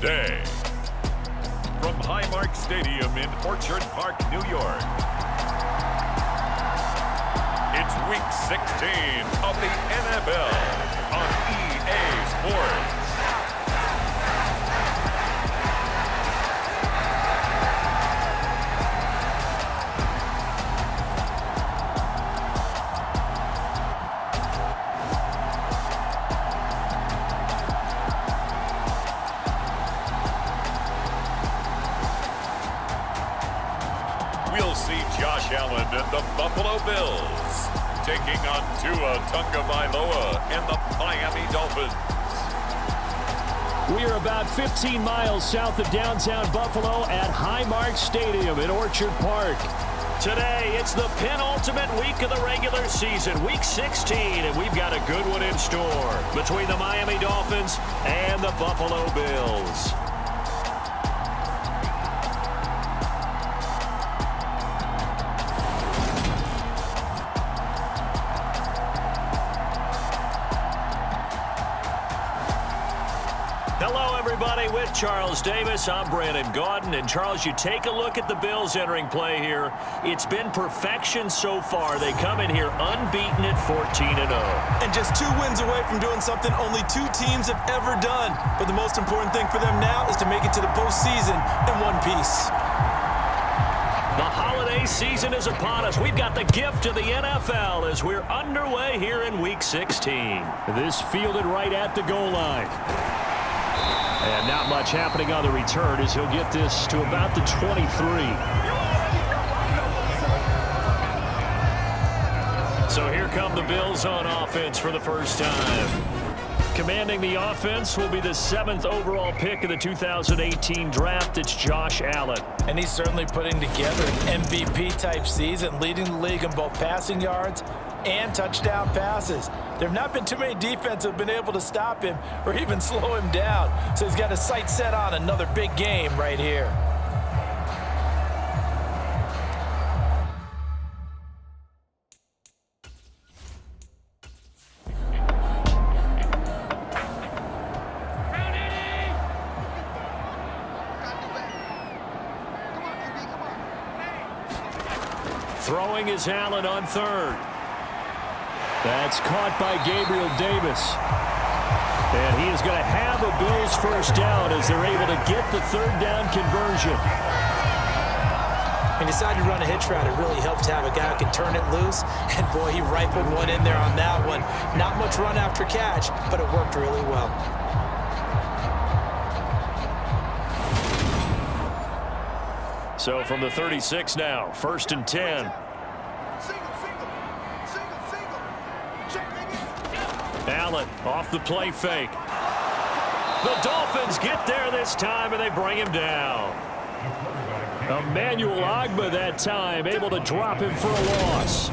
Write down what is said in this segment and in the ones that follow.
today. From Highmark Stadium in Orchard Park, New York, it's Week 16 of the NFL on EA Sports. We'll see Josh Allen and the Buffalo Bills taking on Tua Tagovailoa and the Miami Dolphins. We are about 15 miles south of downtown Buffalo at Highmark Stadium in Orchard Park. Today, it's the penultimate week of the regular season, Week 16, and we've got a good one in store between the Miami Dolphins and the Buffalo Bills. Hello, everybody. With Charles Davis, I'm Brandon Gaudin. And, Charles, you take a look at the Bills entering play here. It's been perfection so far. They come in here unbeaten at 14-0. And just 2 wins away from doing something only 2 teams have ever done. But the most important thing for them now is to make it to the postseason in one piece. The holiday season is upon us. We've got the gift of the NFL as we're underway here in Week 16. This fielded right at the goal line. And not much happening on the return as he'll get this to about the 23. So here come the Bills on offense for the first time. Commanding the offense will be the 7th overall pick of the 2018 draft. It's Josh Allen. And he's certainly putting together an MVP-type season, leading the league in both passing yards and touchdown passes. There have not been too many defenses that have been able to stop him or even slow him down. So he's got his sights set on another big game right here. Throwing is Allen on third. That's caught by Gabriel Davis. And he is going to have a Bills first down as they're able to get the third down conversion. He decided to run a hitch route. It really helped to have a guy who can turn it loose. And, boy, he rifled one in there on that one. Not much run after catch, but it worked really well. So from the 36 now, 1st and 10. Allen off the play fake. The Dolphins get there this time, and they bring him down. Emmanuel Ogbah that time, able to drop him for a loss.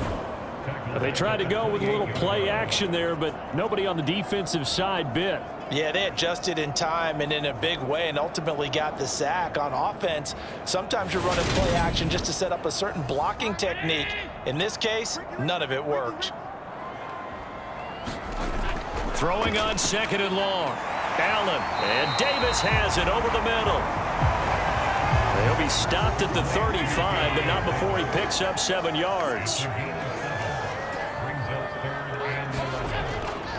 They tried to go with a little play action there, but nobody on the defensive side bit. Yeah, they adjusted in time and in a big way and ultimately got the sack. On offense, sometimes you're running play action just to set up a certain blocking technique. In this case, none of it worked. Throwing on 2nd and long. Allen, and Davis has it over the middle. He'll be stopped at the 35, but not before he picks up 7 yards.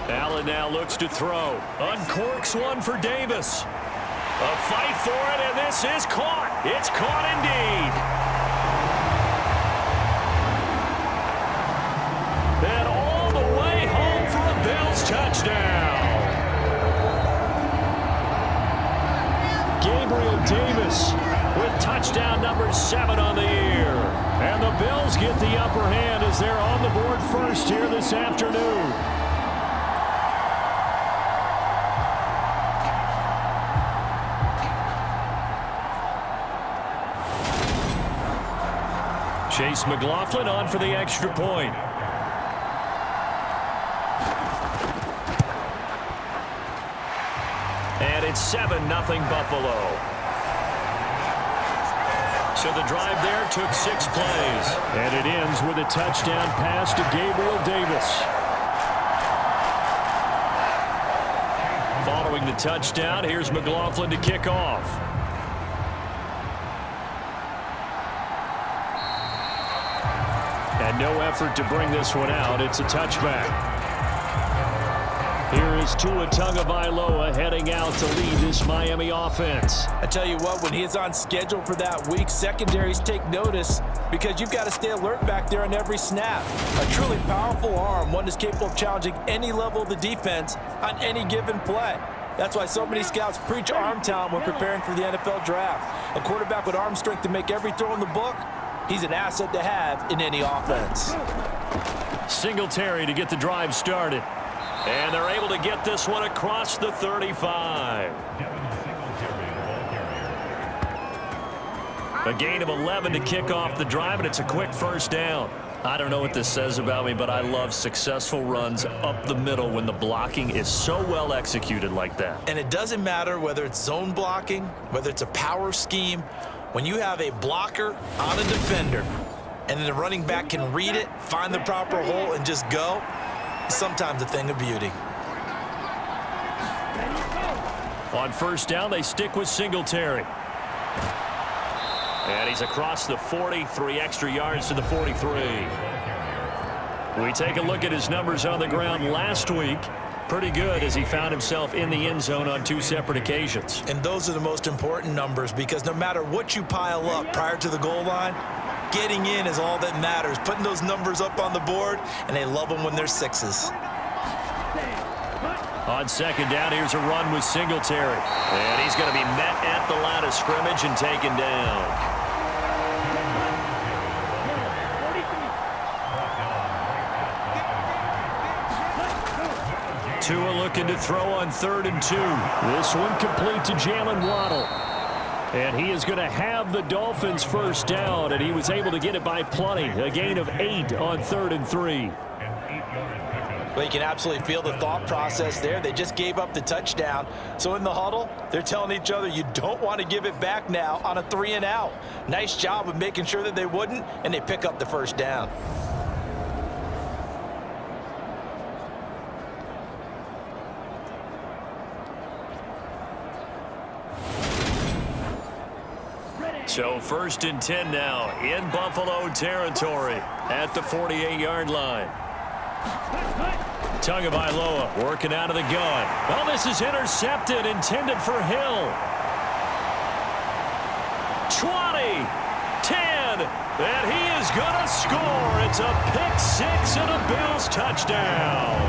Allen now looks to throw. Uncorks one for Davis. A fight for it, and this is caught. It's caught indeed. And all the way home for a Bills touchdown. Gabriel Davis with touchdown number 7 on the year. And the Bills get the upper hand as they're on the board first here this afternoon. Chase McLaughlin on for the extra point. And it's 7-0 Buffalo. So the drive there took 6 plays. And it ends with a touchdown pass to Gabriel Davis. Following the touchdown, here's McLaughlin to kick off. And no effort to bring this one out. It's a touchback. Here is Tua Tagovailoa heading out to lead this Miami offense. I tell you what, when he is on schedule for that week, secondaries take notice because you've got to stay alert back there on every snap. A truly powerful arm, one that's capable of challenging any level of the defense on any given play. That's why so many scouts preach arm talent when preparing for the NFL draft. A quarterback with arm strength to make every throw in the book, he's an asset to have in any offense. Singletary to get the drive started. And they're able to get this one across the 35. A gain of 11 to kick off the drive, and it's a quick first down. I don't know what this says about me, but I love successful runs up the middle when the blocking is so well executed like that. And it doesn't matter whether it's zone blocking, whether it's a power scheme. When you have a blocker on a defender, and then the running back can read it, find the proper hole, and just go, sometimes a thing of beauty. On first down, they stick with Singletary. And he's across the 40, 3 extra yards to the 43. We take a look at his numbers on the ground last week. Pretty good as he found himself in the end zone on 2 separate occasions. And those are the most important numbers because no matter what you pile up prior to the goal line, getting in is all that matters. Putting those numbers up on the board, and they love them when they're 6s. On second down, here's a run with Singletary. And he's going to be met at the line of scrimmage and taken down. Tua looking to throw on 3rd and 2. This one complete to Jalen Waddle. And he is going to have the Dolphins first down, and he was able to get it by plenty. A gain of 8 on 3rd and 3. Well, you can absolutely feel the thought process there. They just gave up the touchdown. So in the huddle, they're telling each other, you don't want to give it back now on a 3 and out. Nice job of making sure that they wouldn't, and they pick up the first down. So 1st and 10 now in Buffalo territory at the 48-yard line. Tagovailoa working out of the gun. Well, this is intercepted, intended for Hill. 20, 10, and he is going to score. It's a pick-6 and a Bills touchdown.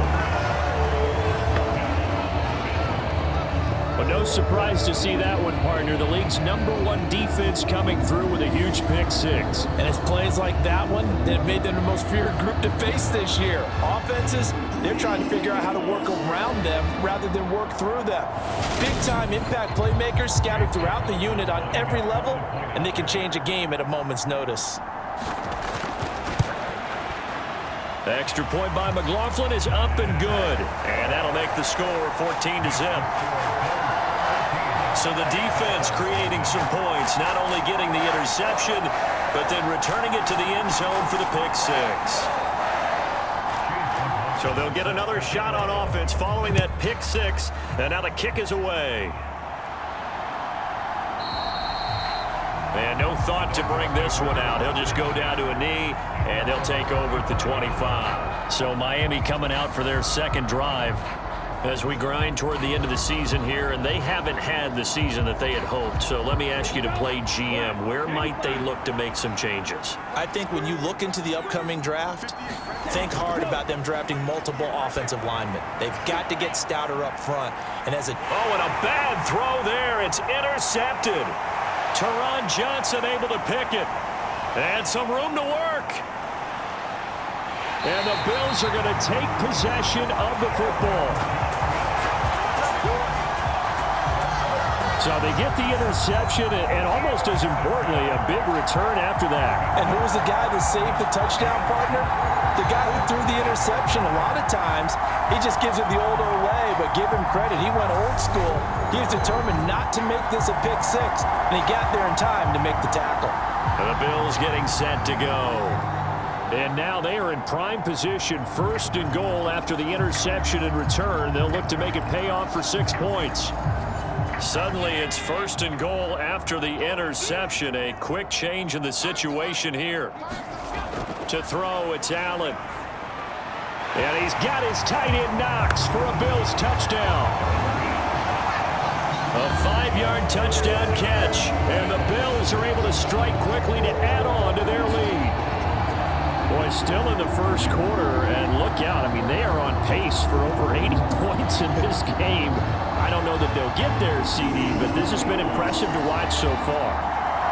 But no surprise to see that one, partner. The league's #1 defense coming through with a huge pick-6. And it's plays like that one that have made them the most feared group to face this year. Offenses, they're trying to figure out how to work around them rather than work through them. Big-time impact playmakers scattered throughout the unit on every level, and they can change a game at a moment's notice. The extra point by McLaughlin is up and good. And that'll make the score 14-0. So the defense creating some points, not only getting the interception, but then returning it to the end zone for the pick-6. So they'll get another shot on offense following that pick-6, and now the kick is away. And no thought to bring this one out. He'll just go down to a knee, and they'll take over at the 25. So Miami coming out for their second drive as we grind toward the end of the season here, and they haven't had the season that they had hoped. So let me ask you to play GM. Where might they look to make some changes? I think when you look into the upcoming draft, think hard about them drafting multiple offensive linemen. They've got to get stouter up front. And as a and a bad throw there. It's intercepted. Teron Johnson able to pick it. And some room to work. And the Bills are going to take possession of the football. So they get the interception, and almost as importantly, a big return after that. And who was the guy that saved the touchdown, partner? The guy who threw the interception. A lot of times, he just gives it the old way, but give him credit. He went old school. He was determined not to make this a pick-6, and he got there in time to make the tackle. And the Bills getting set to go. And now they are in prime position, first and goal after the interception and return. They'll look to make it pay off for 6 points. Suddenly it's first and goal after the interception. A quick change in the situation here. To throw, it's Allen. And he's got his tight end Knox for a Bills touchdown. A 5-yard touchdown catch. And the Bills are able to strike quickly to add on to their lead. Boy, still in the first quarter, and look out. I mean, they are on pace for over 80 points in this game. I don't know that they'll get there, CD, but this has been impressive to watch so far.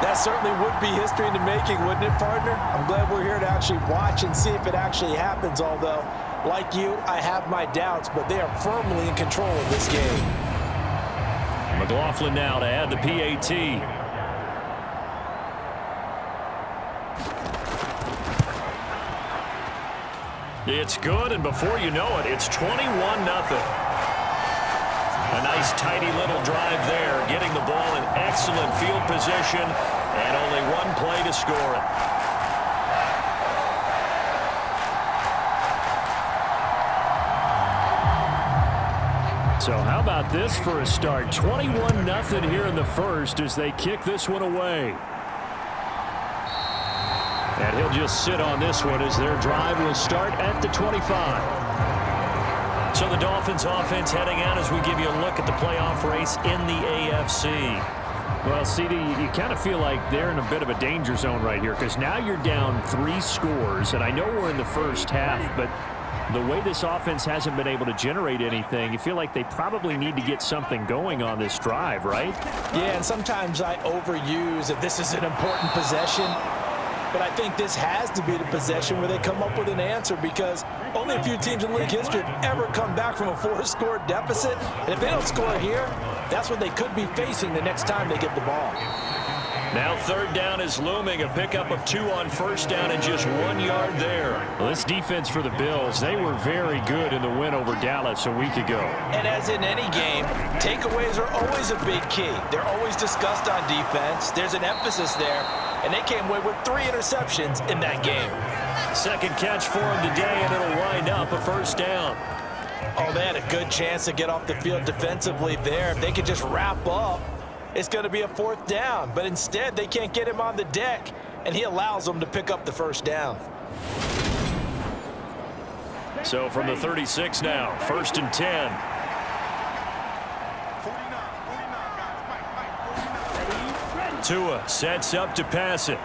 That certainly would be history in the making, wouldn't it, partner? I'm glad we're here to actually watch and see if it actually happens, although, like you, I have my doubts, but they are firmly in control of this game. McLaughlin now to add the PAT. It's good, and before you know it, it's 21-0. A nice, tidy little drive there, getting the ball in excellent field position, and only one play to score it. So how about this for a start? 21-0 here in the first as they kick this one away. And he'll just sit on this one as their drive will start at the 25. So the Dolphins offense heading out as we give you a look at the playoff race in the AFC. Well, CD, you kind of feel like they're in a bit of a danger zone right here because now you're down 3 scores. And I know we're in the first half, but the way this offense hasn't been able to generate anything, you feel like they probably need to get something going on this drive, right? Yeah, and sometimes I overuse that this is an important possession. But I think this has to be the possession where they come up with an answer because only a few teams in league history have ever come back from a 4-score deficit. And if they don't score here, that's what they could be facing the next time they get the ball. Now third down is looming. A pickup of 2 on first down and just 1 yard there. Well, this defense for the Bills, they were very good in the win over Dallas a week ago. And as in any game, takeaways are always a big key. They're always discussed on defense. There's an emphasis there. And they came away with 3 interceptions in that game. Second catch for him today, and it'll wind up a first down. Oh, they had a good chance to get off the field defensively there. If they could just wrap up, it's going to be a 4th down. But instead, they can't get him on the deck, and he allows them to pick up the first down. So from the 36 now, 1st and 10. Tua sets up to pass it.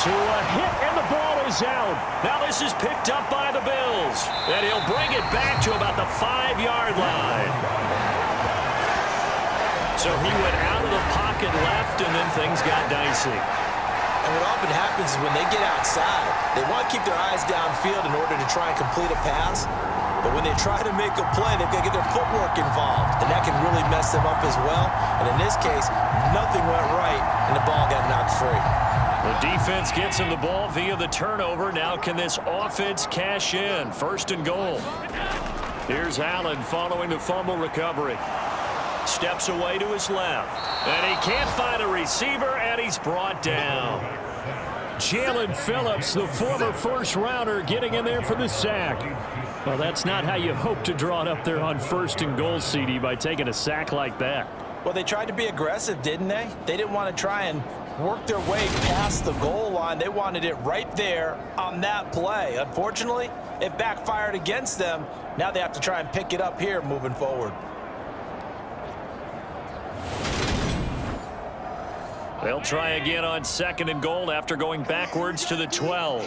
Tua hit, and the ball is out. Now this is picked up by the Bills. And he'll bring it back to about the 5-yard line. So he went out of the pocket left, and then things got dicey. And what often happens is when they get outside, they want to keep their eyes downfield in order to try and complete a pass. But when they try to make a play, they've got to get their footwork involved, and that can really mess them up as well. And in this case, nothing went right, and the ball got knocked free. The defense gets him the ball via the turnover. Now can this offense cash in? 1st and goal. Here's Allen following the fumble recovery. Steps away to his left. And he can't find a receiver, and he's brought down. Jalen Phillips, the former first-rounder, getting in there for the sack. Well, that's not how you hope to draw it up there on 1st and goal, CD, by taking a sack like that. Well, they tried to be aggressive, didn't they? They didn't want to try and work their way past the goal line. They wanted it right there on that play. Unfortunately, it backfired against them. Now they have to try and pick it up here moving forward. They'll try again on 2nd and goal after going backwards to the 12.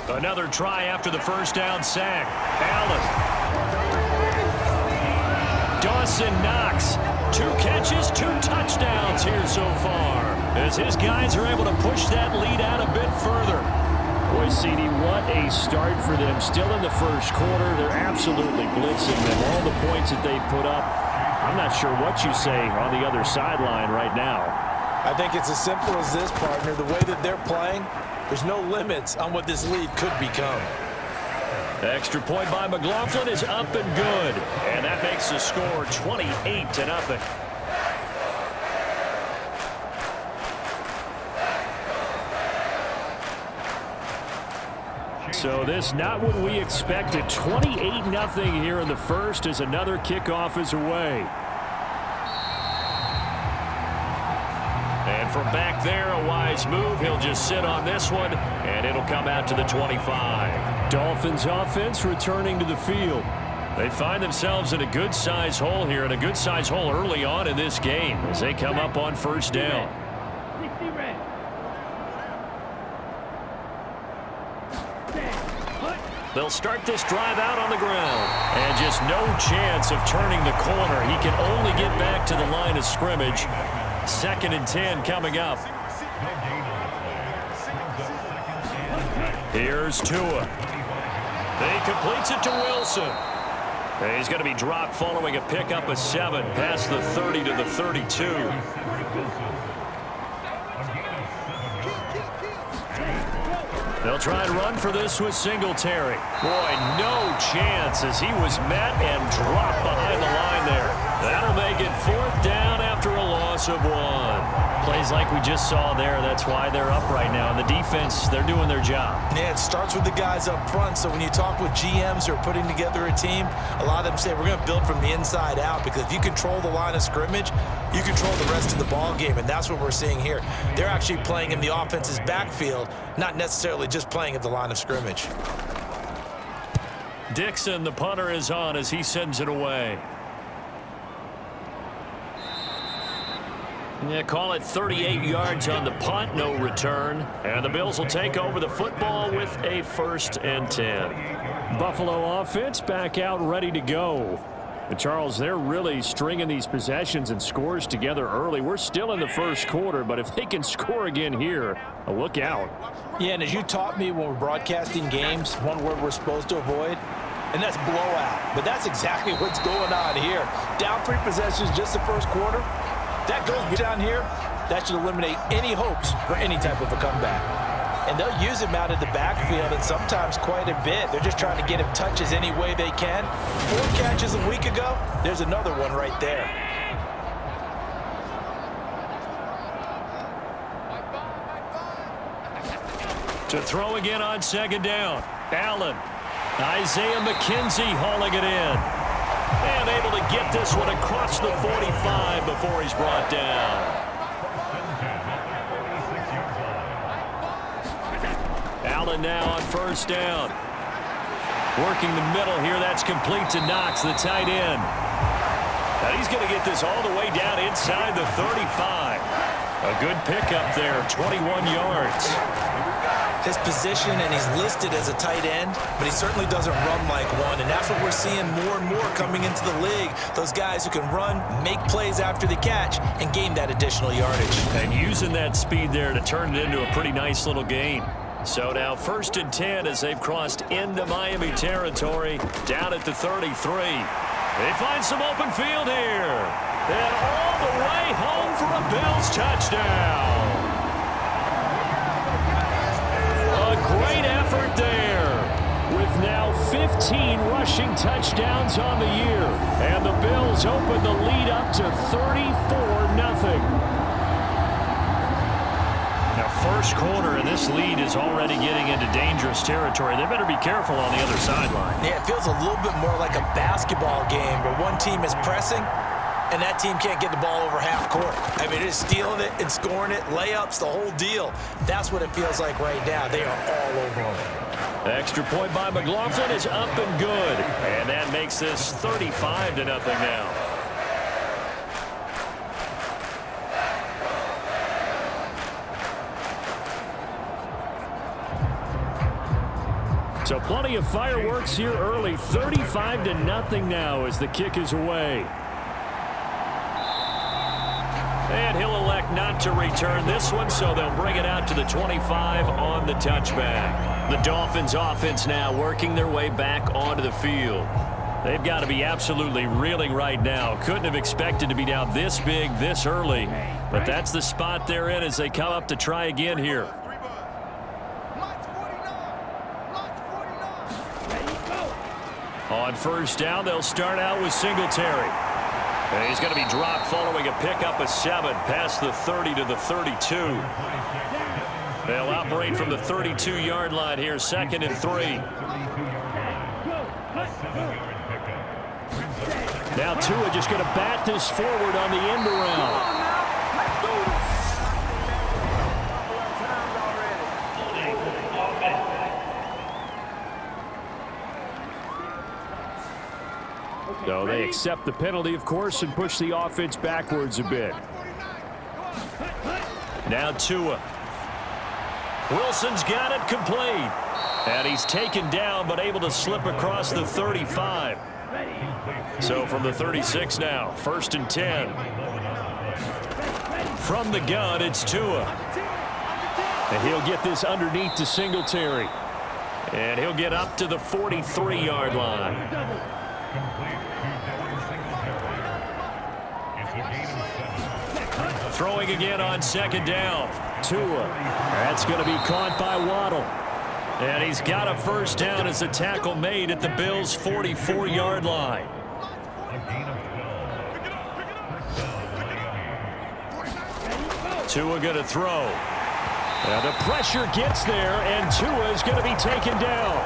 Another try after the first down sack. Allen. Dawson Knox. 2 catches, 2 touchdowns here so far, as his guys are able to push that lead out a bit further. Boy, CD, what a start for them. Still in the first quarter. They're absolutely blitzing them. All the points that they put up. I'm not sure what you say on the other sideline right now. I think it's as simple as this, partner. The way that they're playing, there's no limits on what this lead could become. The extra point by McLaughlin is up and good. And that makes the score 28-0. So this not what we expected. 28-0 here in the first as another kickoff is away. And from back there, a wise move. He'll just sit on this one, and it'll come out to the 25. Dolphins offense returning to the field. They find themselves in a good-sized hole here, and a good-sized hole early on in this game as they come up on first down. They'll start this drive out on the ground. And just no chance of turning the corner. He can only get back to the line of scrimmage. 2nd and 10 coming up. Here's Tua. He completes it to Wilson. He's going to be dropped following a pickup of 7 past the 30 to the 32. They'll try and run for this with Singletary. Boy, no chance as he was met and dropped behind the line there. That'll make it 4th down after a loss of 1. Plays like we just saw there. That's why they're up right now. And the defense, they're doing their job. Yeah, it starts with the guys up front. So when you talk with GMs who are putting together a team, a lot of them say we're going to build from the inside out, because if you control the line of scrimmage, you control the rest of the ball game, and that's what we're seeing here. They're actually playing in the offense's backfield, not necessarily just playing at the line of scrimmage. Dixon, the punter, is on as he sends it away. Yeah, call it 38 yards on the punt, no return. And the Bills will take over the football with a 1st and 10. Buffalo offense back out ready to go. And Charles, they're really stringing these possessions and scores together early. We're still in the first quarter, but if they can score again here, look out. Yeah, and as you taught me when we're broadcasting games, one word we're supposed to avoid, and that's blowout. But that's exactly what's going on here. Down 3 possessions just the first quarter. That goes down here. That should eliminate any hopes for any type of a comeback. And they'll use him out of the backfield, and sometimes quite a bit. They're just trying to get him touches any way they can. 4 catches a week ago. There's another one right there. To throw again on 2nd down. Allen. Isaiah McKenzie hauling it in. And able to get this one across the 45 before he's brought down. Allen now on 1st down. Working the middle here. That's complete to Knox, the tight end. Now he's going to get this all the way down inside the 35. A good pickup there, 21 yards. His position, and he's listed as a tight end, but he certainly doesn't run like one, and that's what we're seeing more and more coming into the league. Those guys who can run, make plays after the catch, and gain that additional yardage. And using that speed there to turn it into a pretty nice little gain. So now 1st and 10 as they've crossed into Miami territory, down at the 33. They find some open field here. And all the way home for a Bills touchdown. A great effort there, with now 15 rushing touchdowns on the year. And the Bills open the lead up to 34-0. Now, first quarter, and this lead is already getting into dangerous territory. They better be careful on the other sideline. Yeah, it feels a little bit more like a basketball game where one team is pressing, and that team can't get the ball over half court. I mean, it's stealing it and scoring it, layups, the whole deal. That's what it feels like right now. They are all over them. Extra point by McLaughlin is up and good. And that makes this 35-0 now. So plenty of fireworks here early. 35-0 now as the kick is away. And he'll elect not to return this one, so they'll bring it out to the 25 on the touchback. The Dolphins offense now working their way back onto the field. They've got to be absolutely reeling right now. Couldn't have expected to be down this big this early, but that's the spot they're in as they come up to try again here. On 1st down, they'll start out with Singletary. And he's going to be dropped following a pickup of 7 past the 30 to the 32. They'll operate from the 32-yard line here, 2nd and 3. Now Tua just going to bat this forward on the end around. So they accept the penalty, of course, and push the offense backwards a bit. Now Tua. Wilson's got it complete. And he's taken down, but able to slip across the 35. So from the 36 now, 1st and 10. From the gun, it's Tua. And he'll get this underneath to Singletary. And he'll get up to the 43-yard line. Throwing again on 2nd down. Tua. That's going to be caught by Waddle. And he's got a 1st down as a tackle made at the Bills' 44-yard line. Tua going to throw. And the pressure gets there, and Tua is going to be taken down.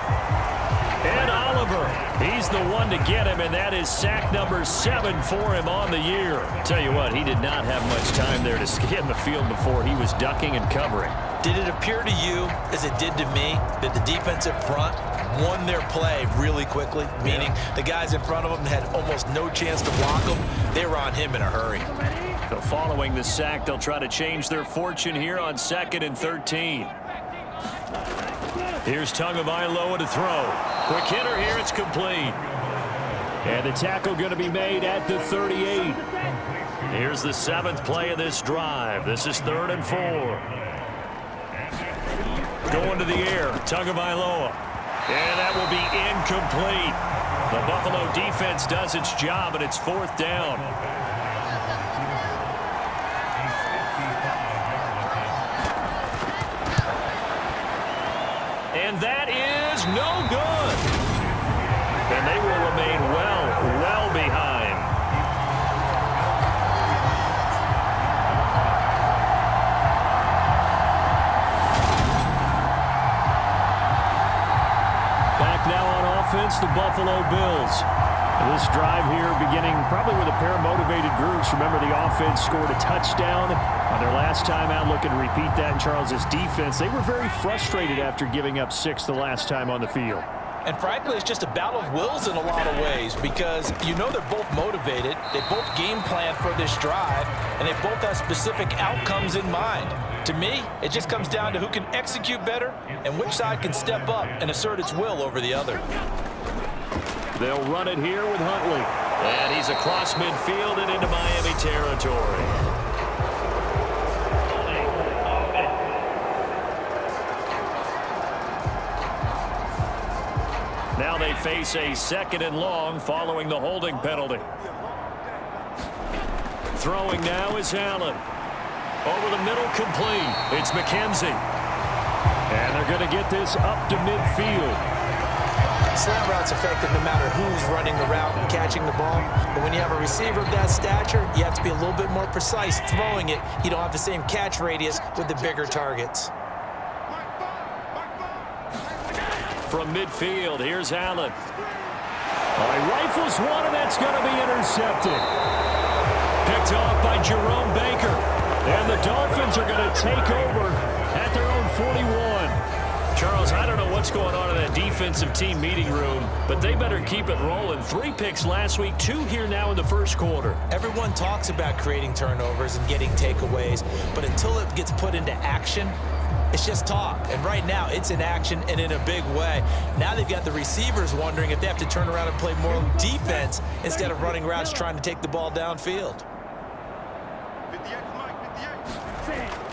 And Oliver, he's the one to get him, and that is sack number 7 for him on the year. Tell you what, he did not have much time there to scan the field before he was ducking and covering. Did it appear to you, as it did to me, that the defensive front won their play really quickly? Meaning the guys in front of them had almost no chance to block them. They were on him in a hurry. So following the sack, they'll try to change their fortune here on 2nd and 13. Here's Tagovailoa to throw. Quick hitter here, it's complete. And the tackle going to be made at the 38. Here's the 7th play of this drive. This is 3rd and 4. Going to the air, Tagovailoa. And that will be incomplete. The Buffalo defense does its job, and it's 4th down. And that is no good. And they will remain well behind. Back now on offense, the Buffalo Bills. This drive here beginning probably with a pair of motivated groups. Remember, the offense scored a touchdown on their last time out. Looking to repeat that in Charles's defense. They were very frustrated after giving up 6 the last time on the field. And frankly, it's just a battle of wills in a lot of ways because you know they're both motivated. They both game plan for this drive, and they both have specific outcomes in mind. To me, it just comes down to who can execute better and which side can step up and assert its will over the other. They'll run it here with Huntley. And he's across midfield and into Miami territory. Now they face a 2nd and long following the holding penalty. Throwing now is Allen. Over the middle, complete. It's McKenzie. And they're going to get this up to midfield. Slant route's effective no matter who's running the route and catching the ball. But when you have a receiver of that stature, you have to be a little bit more precise throwing it. You don't have the same catch radius with the bigger targets. From midfield, here's Allen. He rifles one, and that's going to be intercepted. Picked off by Jerome Baker. And the Dolphins are going to take over at their own 41. Charles, I don't know what's going on in that defensive team meeting room, but they better keep it rolling. 3 picks last week, 2 here now in the first quarter. Everyone talks about creating turnovers and getting takeaways, but until it gets put into action, it's just talk. And right now, it's in action and in a big way. Now they've got the receivers wondering if they have to turn around and play more defense instead of running routes trying to take the ball downfield.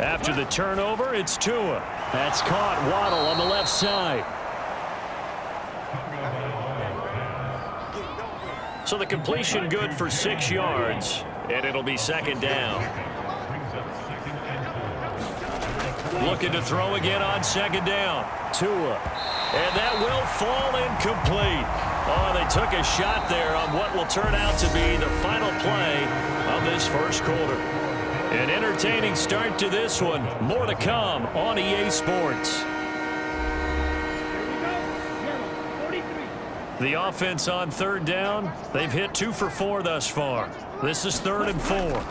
After the turnover, it's Tua. That's caught. Waddle on the left side. So the completion good for 6 yards, and it'll be 2nd down. Looking to throw again on 2nd down. Tua. And that will fall incomplete. Oh, they took a shot there on what will turn out to be the final play of this first quarter. An entertaining start to this one. More to come on EA Sports. The offense on third down. They've hit 2 for 4 thus far. This is 3rd and 4.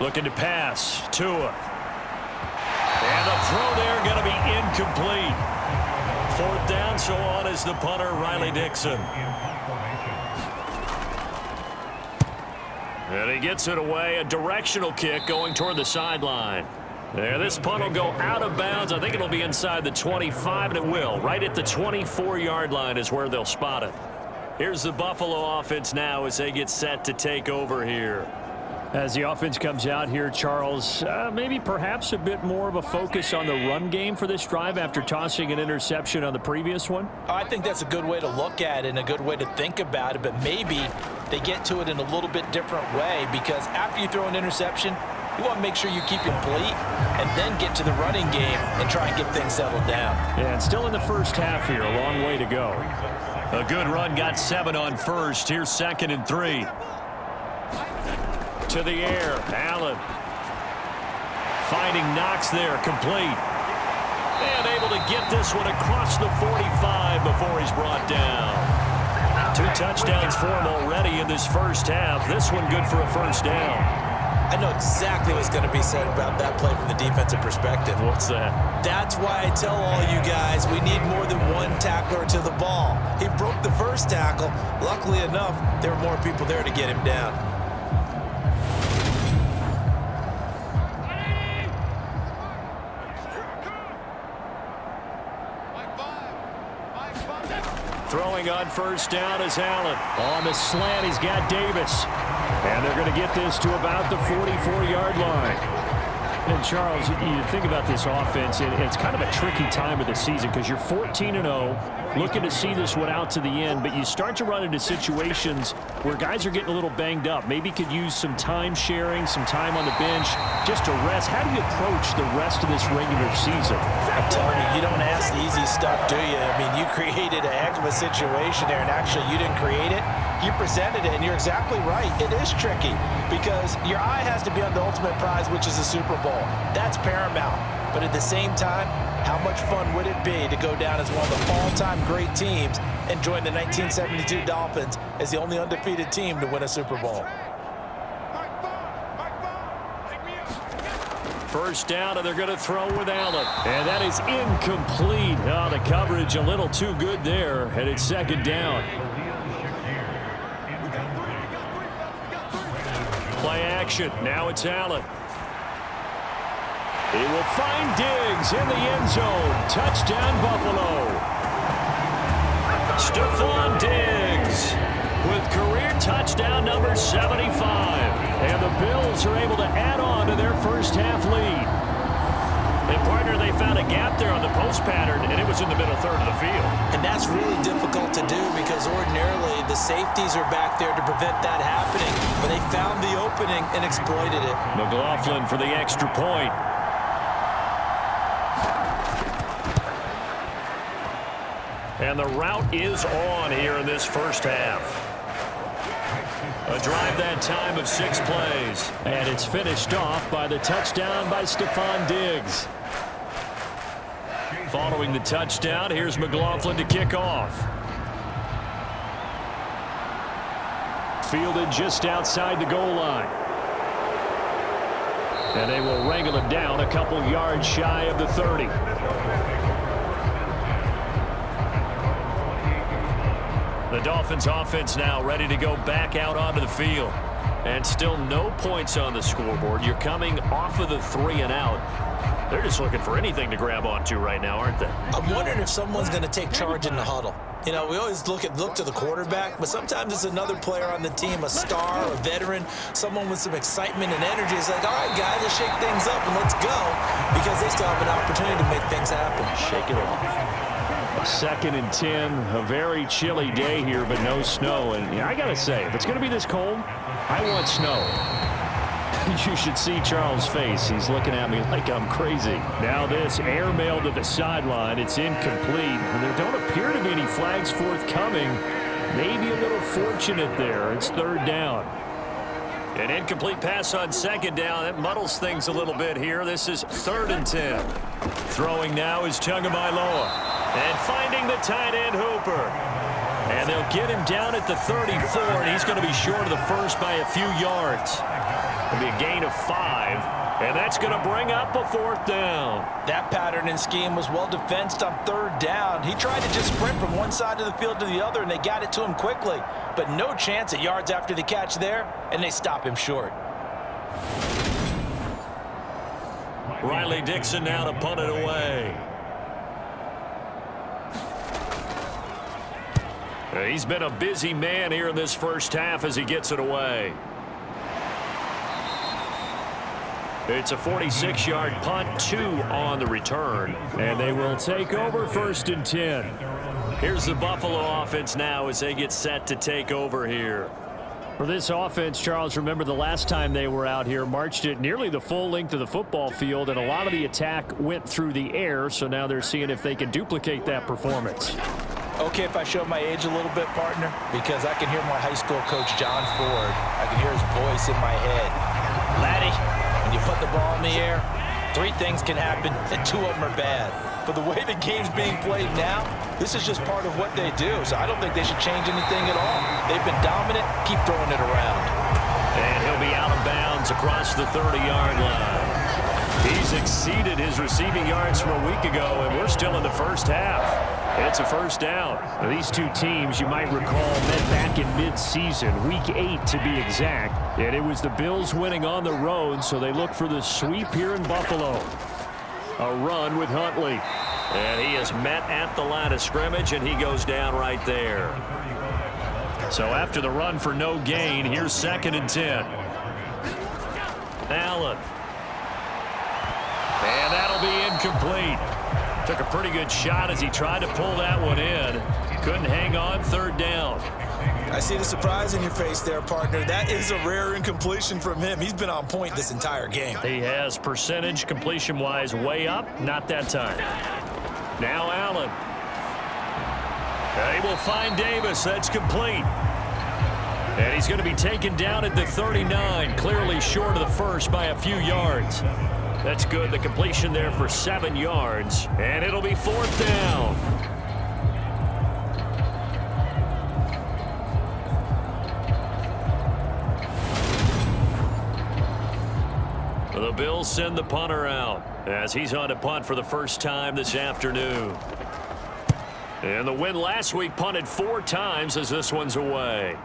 Looking to pass. Tua. And the throw there going to be incomplete. 4th down, so on is the punter, Riley Dixon. And he gets it away. A directional kick going toward the sideline. There, this punt will go out of bounds. I think it'll be inside the 25, and it will. Right at the 24-yard line is where they'll spot it. Here's the Buffalo offense now as they get set to take over here. As the offense comes out here, Charles, maybe perhaps a bit more of a focus on the run game for this drive after tossing an interception on the previous one? I think that's a good way to look at it and a good way to think about it, but maybe they get to it in a little bit different way, because after you throw an interception, you want to make sure you keep it complete and then get to the running game and try and get things settled down. Yeah, and still in the first half here, a long way to go. A good run, got 7 on first. Here's 2nd and 3. To the air, Allen. Finding Knox there, complete. And able to get this one across the 45 before he's brought down. 2 touchdowns for him already in this first half. This one good for a first down. I know exactly what's going to be said about that play from the defensive perspective. What's that? That's why I tell all you guys we need more than one tackler to the ball. He broke the first tackle. Luckily enough, there were more people there to get him down. Throwing on first down is Allen. On the slant, he's got Davis. And they're going to get this to about the 44-yard line. And, Charles, you think about this offense, and it's kind of a tricky time of the season because you're 14-0, looking to see this one out to the end, but you start to run into situations where guys are getting a little banged up. Maybe could use some time sharing, some time on the bench, just to rest. How do you approach the rest of this regular season? I'm telling you, you don't ask the easy stuff, do you? I mean, you created a heck of a situation there, and actually you didn't create it. You presented it, and you're exactly right. It is tricky because your eye has to be on the ultimate prize, which is the Super Bowl. That's paramount. But at the same time, how much fun would it be to go down as one of the all-time great teams and join the 1972 Dolphins as the only undefeated team to win a Super Bowl? First down, and they're going to throw with Allen. And that is incomplete. Oh, the coverage a little too good there, and it's 2nd down. Play action. Now it's Allen. He will find Diggs in the end zone. Touchdown, Buffalo. Stephon Diggs with career touchdown number 75. And the Bills are able to add on to their first half lead. And, partner, they found a gap there on the post pattern, and it was in the middle third of the field. And that's really difficult to do because ordinarily the safeties are back there to prevent that happening. But they found the opening and exploited it. McLaughlin for the extra point. And the route is on here in this first half. A drive that time of 6 plays. And it's finished off by the touchdown by Stephon Diggs. Following the touchdown, here's McLaughlin to kick off. Fielded just outside the goal line. And they will wrangle him down a couple yards shy of the 30. The Dolphins offense now ready to go back out onto the field. And still no points on the scoreboard. You're coming off of the 3 and out. They're just looking for anything to grab onto right now, aren't they? I'm wondering if someone's going to take charge in the huddle. You know, we always look to the quarterback, but sometimes it's another player on the team, a star, a veteran, someone with some excitement and energy. It's like, all right, guys, let's shake things up and let's go, because they still have an opportunity to make things happen. Shake it off. 2nd and 10, a very chilly day here, but no snow. And yeah, I got to say, if it's going to be this cold, I want snow. You should see Charles' face. He's looking at me like I'm crazy. Now this airmail to the sideline. It's incomplete. And there don't appear to be any flags forthcoming. Maybe a little fortunate there. It's 3rd down. An incomplete pass on second down. That muddles things a little bit here. This is 3rd and 10. Throwing now is Tagovailoa. And finding the tight end Hooper. And they'll get him down at the 34, and he's going to be short of the first by a few yards. It'll be a gain of 5, and that's going to bring up a 4th down. That pattern and scheme was well defensed on 3rd down. He tried to just sprint from one side of the field to the other, and they got it to him quickly. But no chance at yards after the catch there, and they stop him short. Riley Dixon now to punt it away. He's been a busy man here in this first half as he gets it away. It's a 46-yard punt, 2 on the return, and they will take over 1st and 10. Here's the Buffalo offense now as they get set to take over here. For this offense, Charles, remember the last time they were out here, marched it nearly the full length of the football field, and a lot of the attack went through the air, so now they're seeing if they can duplicate that performance. Okay, if I show my age a little bit, partner, because I can hear my high school coach, John Ford. I can hear his voice in my head. Laddie, when you put the ball in the air, 3 things can happen, and 2 of them are bad. But the way the game's being played now, this is just part of what they do, so I don't think they should change anything at all. They've been dominant. Keep throwing it around. And he'll be out of bounds across the 30-yard line. He's exceeded his receiving yards from a week ago, and we're still in the first half. It's a 1st down. Now, these 2 teams, you might recall, met back in mid-season, week 8 to be exact. And it was the Bills winning on the road, so they look for the sweep here in Buffalo. A run with Huntley. And he is met at the line of scrimmage, and he goes down right there. So after the run for no gain, here's 2nd and 10. Allen. And that'll be incomplete. Took a pretty good shot as he tried to pull that one in. Couldn't hang on 3rd down. I see the surprise in your face there, partner. That is a rare incompletion from him. He's been on point this entire game. He has percentage completion-wise way up. Not that time. Now Allen. They will find Davis. That's complete. And he's going to be taken down at the 39, clearly short of the first by a few yards. That's good. The completion there for 7 yards. And it'll be 4th down. The Bills send the punter out as he's on to punt for the first time this afternoon. And the win last week punted 4 times as this one's away.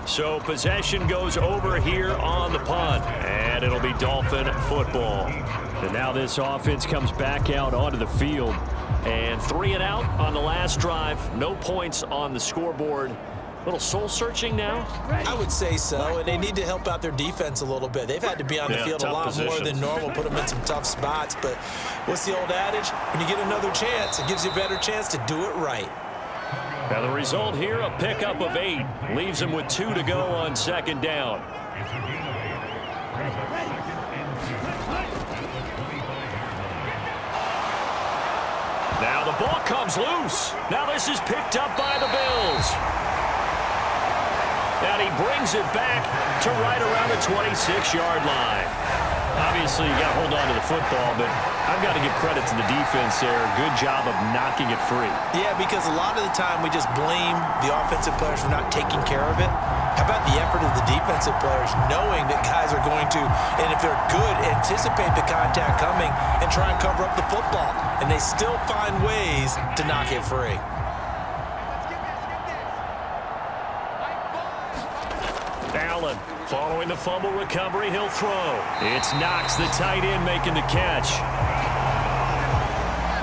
So possession goes over here on the punt, and it'll be Dolphin football. And now this offense comes back out onto the field, and 3 and out on the last drive. No points on the scoreboard. A little soul-searching now? I would say so, and they need to help out their defense a little bit. They've had to be on the field a lot more than normal, put them in some tough spots. But what's the old adage? When you get another chance, it gives you a better chance to do it right. Now the result here, a pickup of 8. Leaves him with 2 to go on 2nd down. Now the ball comes loose. Now this is picked up by the Bills. And he brings it back to right around the 26-yard line. Obviously, you got to hold on to the football, but I've got to give credit to the defense there. Good job of knocking it free. Yeah, because a lot of the time we just blame the offensive players for not taking care of it. How about the effort of the defensive players knowing that guys are going to, and if they're good, anticipate the contact coming and try and cover up the football. And they still find ways to knock it free. Allen, following the fumble recovery, he'll throw. It's Knox, the tight end, making the catch.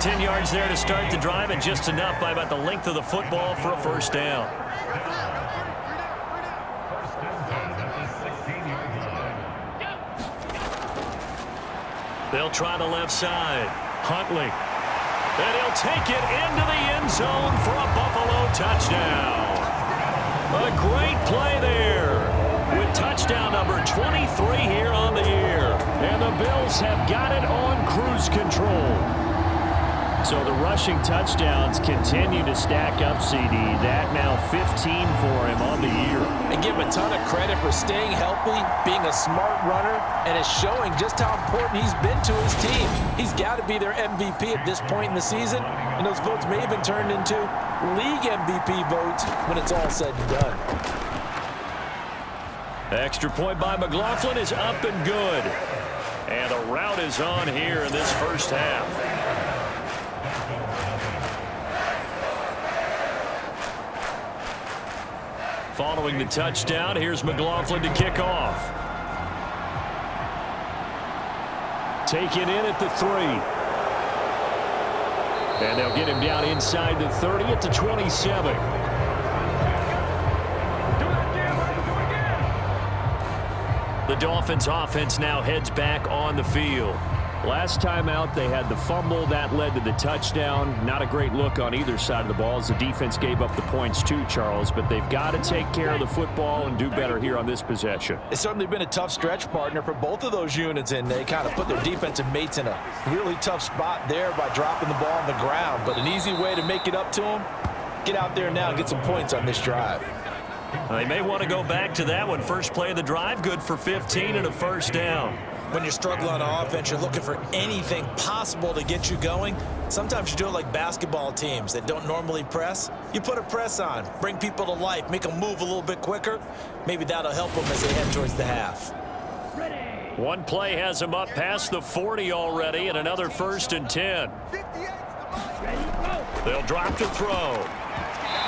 10 yards there to start the drive, and just enough by about the length of the football for a 1st down. They'll try the left side. Huntley. And he'll take it into the end zone for a Buffalo touchdown. A great play there with touchdown number 23 here on the year. And the Bills have got it on cruise control. So the rushing touchdowns continue to stack up, CD. That now 15 for him on the year. And give him a ton of credit for staying healthy, being a smart runner, and it's showing just how important he's been to his team. He's got to be their MVP at this point in the season, and those votes may even turn into league MVP votes when it's all said and done. Extra point by McLaughlin is up and good. And the rout is on here in this first half. Following the touchdown, here's McLaughlin to kick off. Taken in at the 3. And they'll get him down inside the 30 at the 27. The Dolphins offense now heads back on the field. Last time out, they had the fumble. That led to the touchdown. Not a great look on either side of the ball as the defense gave up the points too, Charles. But they've got to take care of the football and do better here on this possession. It's certainly been a tough stretch, partner, for both of those units, and they kind of put their defensive mates in a really tough spot there by dropping the ball on the ground. But an easy way to make it up to them, get out there now and get some points on this drive. They may want to go back to that one. First play of the drive, good for 15 and a first down. When you're struggling on offense, you're looking for anything possible to get you going. Sometimes you do it like basketball teams that don't normally press. You put a press on, bring people to life, make them move a little bit quicker. Maybe that'll help them as they head towards the half. One play has him up past the 40 already, and another 1st and 10. They'll drop to throw.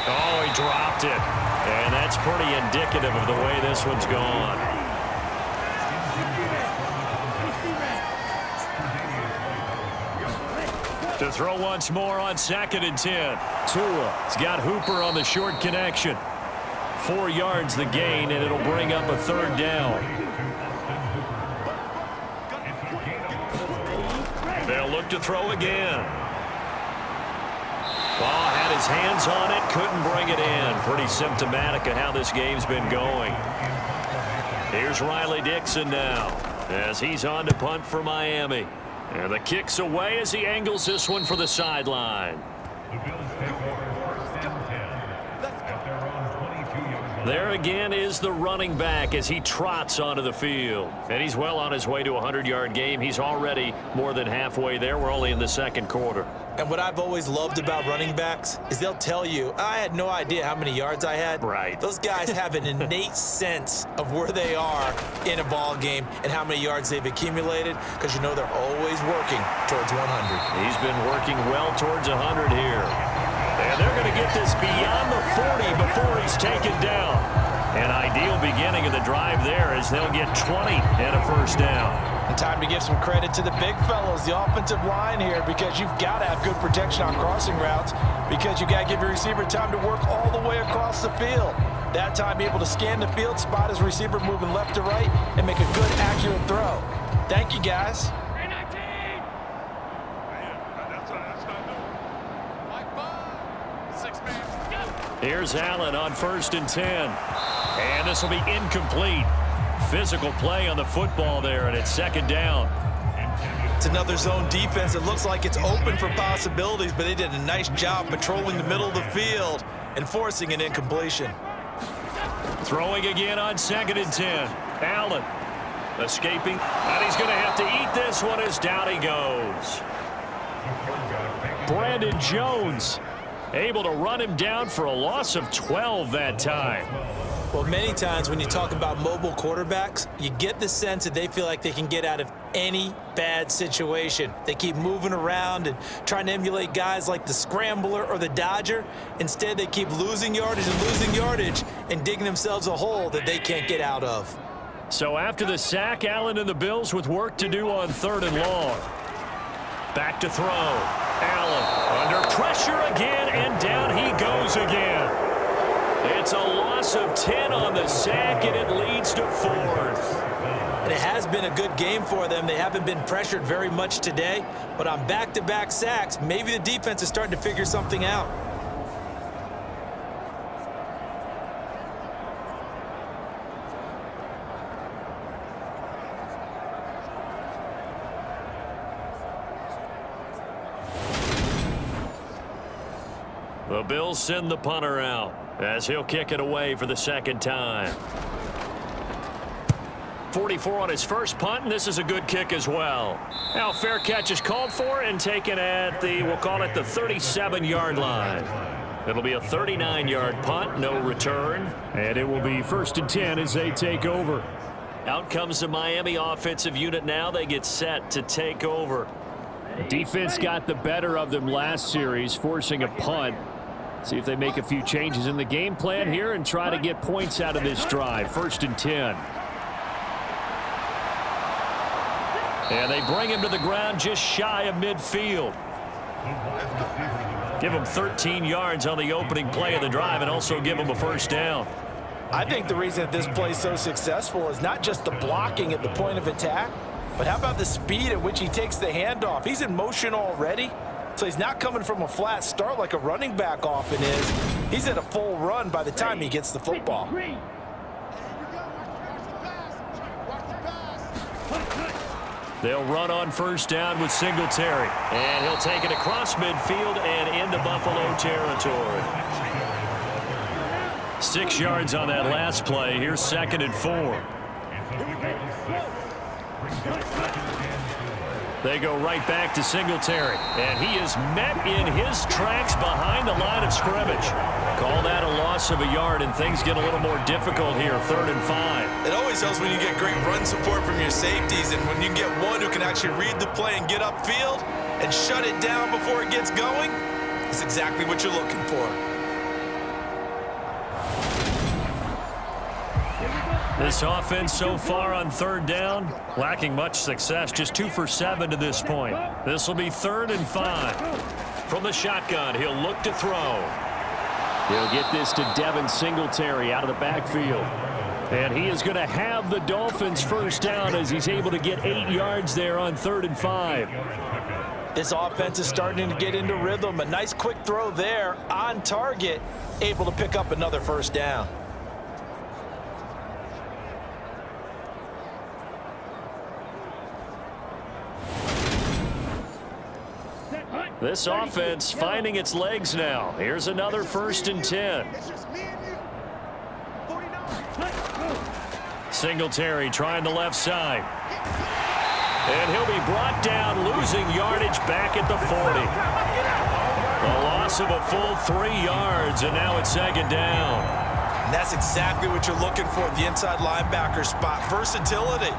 Oh, he dropped it. And that's pretty indicative of the way this one's gone. To throw once more on 2nd and 10. Tua's got Hooper on the short connection. 4 yards the gain, and it'll bring up a 3rd down. They'll look to throw again. Ball had his hands on it, couldn't bring it in. Pretty symptomatic of how this game's been going. Here's Riley Dixon now as he's on to punt for Miami. And the kick's away as he angles this one for the sideline. There again is the running back as he trots onto the field. And he's well on his way to a 100-yard game. He's already more than halfway there. We're only in the 2nd quarter. And what I've always loved about running backs is they'll tell you, I had no idea how many yards I had. Right. Those guys have an innate sense of where they are in a ball game and how many yards they've accumulated, because you know they're always working towards 100. He's been working well towards 100 here. And they're going to get this beyond the 40 before he's taken down. An ideal beginning of the drive there as they'll get 20 and a 1st down. And time to give some credit to the big fellows, the offensive line here, because you've got to have good protection on crossing routes, because you got to give your receiver time to work all the way across the field. That time, be able to scan the field, spot his receiver moving left to right, and make a good, accurate throw. Thank you, guys. Here's Allen on 1st and 10. And this will be incomplete. Physical play on the football there, and it's 2nd down. It's another zone defense. It looks like it's open for possibilities, but they did a nice job patrolling the middle of the field and forcing an incompletion. Throwing again on 2nd and 10. Allen escaping, and he's going to have to eat this one as down he goes. Brandon Jones able to run him down for a loss of 12 that time. Well, many times when you talk about mobile quarterbacks, you get the sense that they feel like they can get out of any bad situation. They keep moving around and trying to emulate guys like the Scrambler or the Dodger. Instead, they keep losing yardage and digging themselves a hole that they can't get out of. So after the sack, Allen and the Bills with work to do on 3rd and long. Back to throw. Allen under pressure again, and down he goes again. It's a loss of 10 on the sack, and it leads to 4th. And it has been a good game for them. They haven't been pressured very much today, but on back-to-back sacks, maybe the defense is starting to figure something out. The Bills send the punter out as he'll kick it away for the second time. 44 on his first punt, and this is a good kick as well. Now fair catch is called for and taken at the, we'll call it the 37-yard line. It'll be a 39-yard punt, no return. And it will be 1st and 10 as they take over. Out comes the Miami offensive unit now. They get set to take over. Defense got the better of them last series, forcing a punt. See if they make a few changes in the game plan here and try to get points out of this drive. 1st and 10. And they bring him to the ground just shy of midfield. Give him 13 yards on the opening play of the drive and also give him a first down. I think the reason that this play is so successful is not just the blocking at the point of attack, but how about the speed at which he takes the handoff? He's in motion already, so he's not coming from a flat start like a running back often is. He's at a full run by the time he gets the football. They'll run on first down with Singletary. And he'll take it across midfield and into Buffalo territory. 6 yards on that last play. Here's 2nd and 4. They go right back to Singletary. And he is met in his tracks behind the line of scrimmage. Call that a loss of a yard, and things get a little more difficult here. 3rd and 5. It always helps when you get great run support from your safeties, and when you get one who can actually read the play and get upfield and shut it down before it gets going, it's exactly what you're looking for. This offense so far on 3rd down, lacking much success, just 2 for 7 to this point. This will be 3rd and 5. From the shotgun, he'll look to throw. He'll get this to Devin Singletary out of the backfield. And he is going to have the Dolphins first down as he's able to get 8 yards there on 3rd and 5. This offense is starting to get into rhythm. A nice quick throw there on target, able to pick up another first down. This offense finding its legs now. Here's another 1st and 10. Singletary trying the left side. And he'll be brought down, losing yardage back at the 40. A loss of a full 3 yards, and now it's 2nd down. And that's exactly what you're looking for at the inside linebacker spot. Versatility.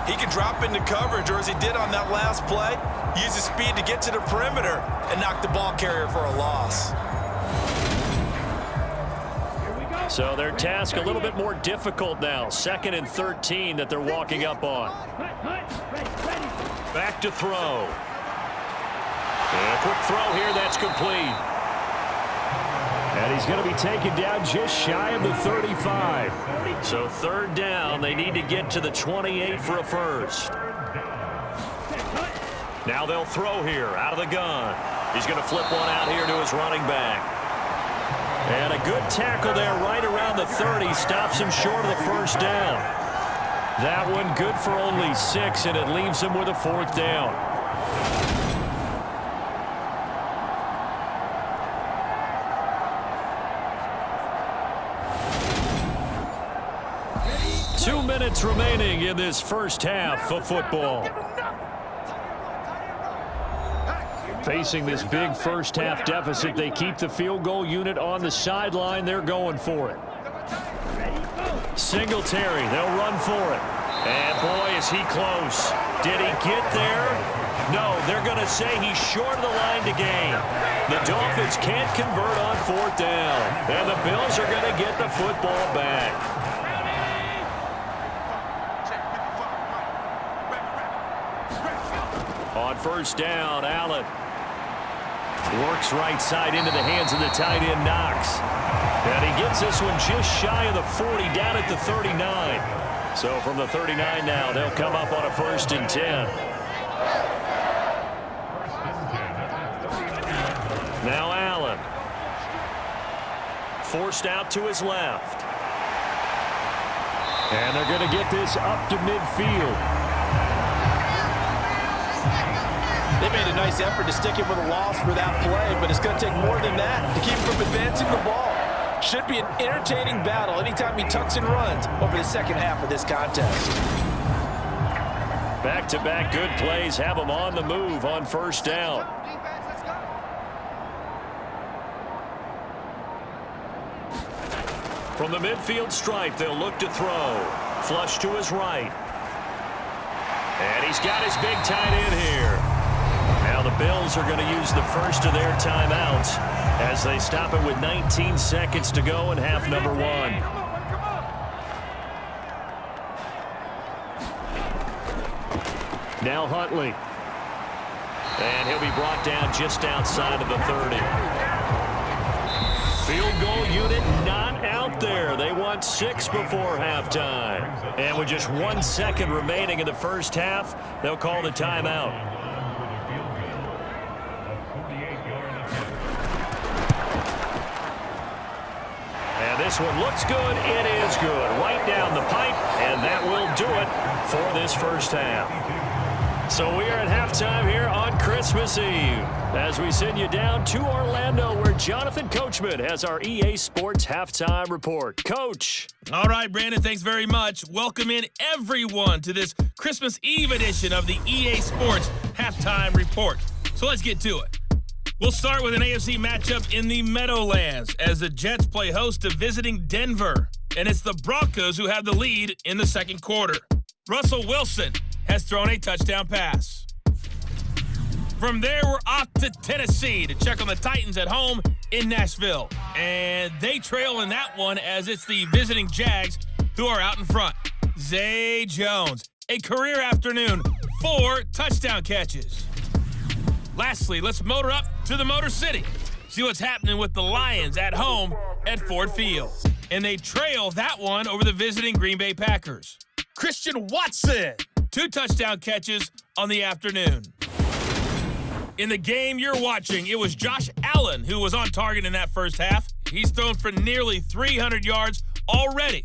He can drop into coverage, or as he did on that last play, use his speed to get to the perimeter and knock the ball carrier for a loss. So their task a little bit more difficult now. 2nd and 13 that they're walking up on. Back to throw. And a quick throw here, that's complete. And he's going to be taken down just shy of the 35. So 3rd down, they need to get to the 28 for a first. Now they'll throw here out of the gun. He's going to flip one out here to his running back. And a good tackle there right around the 30. Stops him short of the first down. That one good for only 6, and it leaves him with a 4th down. Two minutes remaining in this first half of football. Facing this big first half deficit, they keep the field goal unit on the sideline. They're going for it. Singletary, they'll run for it. And boy, is he close. Did he get there? No, they're going to say he's short of the line to gain. The Dolphins can't convert on 4th down. And the Bills are going to get the football back. On first down, Allen works right side into the hands of the tight end, Knox. And he gets this one just shy of the 40, down at the 39. So from the 39 now, they'll come up on a 1st and 10. Now Allen. Forced out to his left. And they're going to get this up to midfield. They made a nice effort to stick him with a loss for that play, but it's going to take more than that to keep him from advancing the ball. Should be an entertaining battle anytime he tucks and runs over the second half of this contest. Back-to-back good plays have him on the move on first down. From the midfield stripe, they'll look to throw. Flush to his right. And he's got his big tight end here. Now the Bills are going to use the first of their timeouts as they stop it with 19 seconds to go in half number one. Now Huntley. And he'll be brought down just outside of the 30. Field goal unit not out there. They want 6 before halftime. And with just 1 second remaining in the first half, they'll call the timeout. And this one looks good. It is good. Right down the pipe, and that will do it for this first half. So we are at halftime here on Christmas Eve as we send you down to Orlando where Jonathan Coachman has our EA Sports Halftime Report. Coach. All right, Brandon, thanks very much. Welcome in everyone to this Christmas Eve edition of the EA Sports Halftime Report. So let's get to it. We'll start with an AFC matchup in the Meadowlands as the Jets play host to visiting Denver. And it's the Broncos who have the lead in the second quarter. Russell Wilson has thrown a touchdown pass. From there, we're off to Tennessee to check on the Titans at home in Nashville. And they trail in that one as it's the visiting Jags who are out in front. Zay Jones, a career afternoon, 4 touchdown catches. Lastly, let's motor up to the Motor City. See what's happening with the Lions at home at Ford Field. And they trail that one over the visiting Green Bay Packers. Christian Watson, 2 touchdown catches on the afternoon. In the game you're watching, it was Josh Allen who was on target in that first half. He's thrown for nearly 300 yards already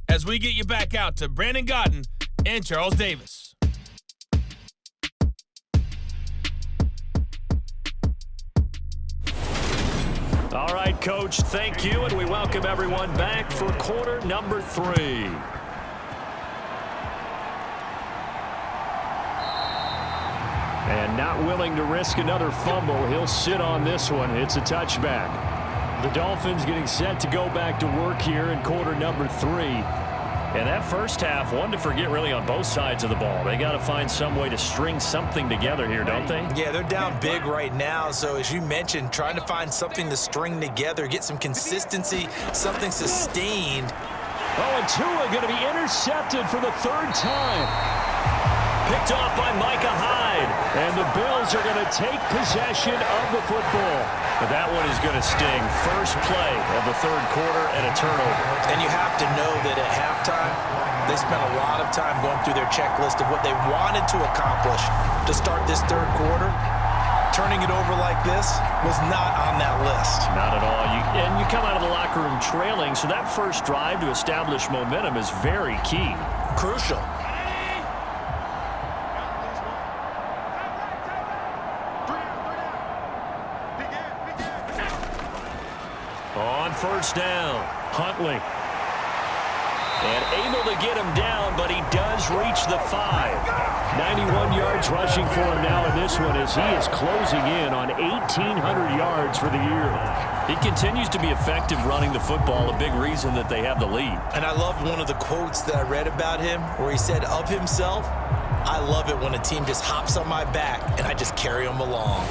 as we get you back out to Brandon Godden and Charles Davis. All right, Coach, thank you, and we welcome everyone back for quarter number 3. And not willing to risk another fumble, he'll sit on this one. It's a touchback. The Dolphins getting set to go back to work here in quarter number 3. And that first half, one to forget really on both sides of the ball. They got to find some way to string something together here, don't they? Yeah, they're down big right now. So as you mentioned, trying to find something to string together, get some consistency, something sustained. Oh, and Tua going to be intercepted for the 3rd time. Picked off by Micah Hyde. And the Bills are going to take possession of the football. But that one is going to sting. First play of the 3rd quarter and a turnover. And you have to know that at halftime, they spent a lot of time going through their checklist of what they wanted to accomplish to start this 3rd quarter. Turning it over like this was not on that list. Not at all. And you come out of the locker room trailing, so that first drive to establish momentum is very key. Crucial. On first down, Huntley. And able to get him down, but he does reach the 5. 91 yards rushing for him now in this one as he is closing in on 1,800 yards for the year. He continues to be effective running the football, a big reason that they have the lead. And I loved one of the quotes that I read about him where he said of himself, "I love it when a team just hops on my back and I just carry them along."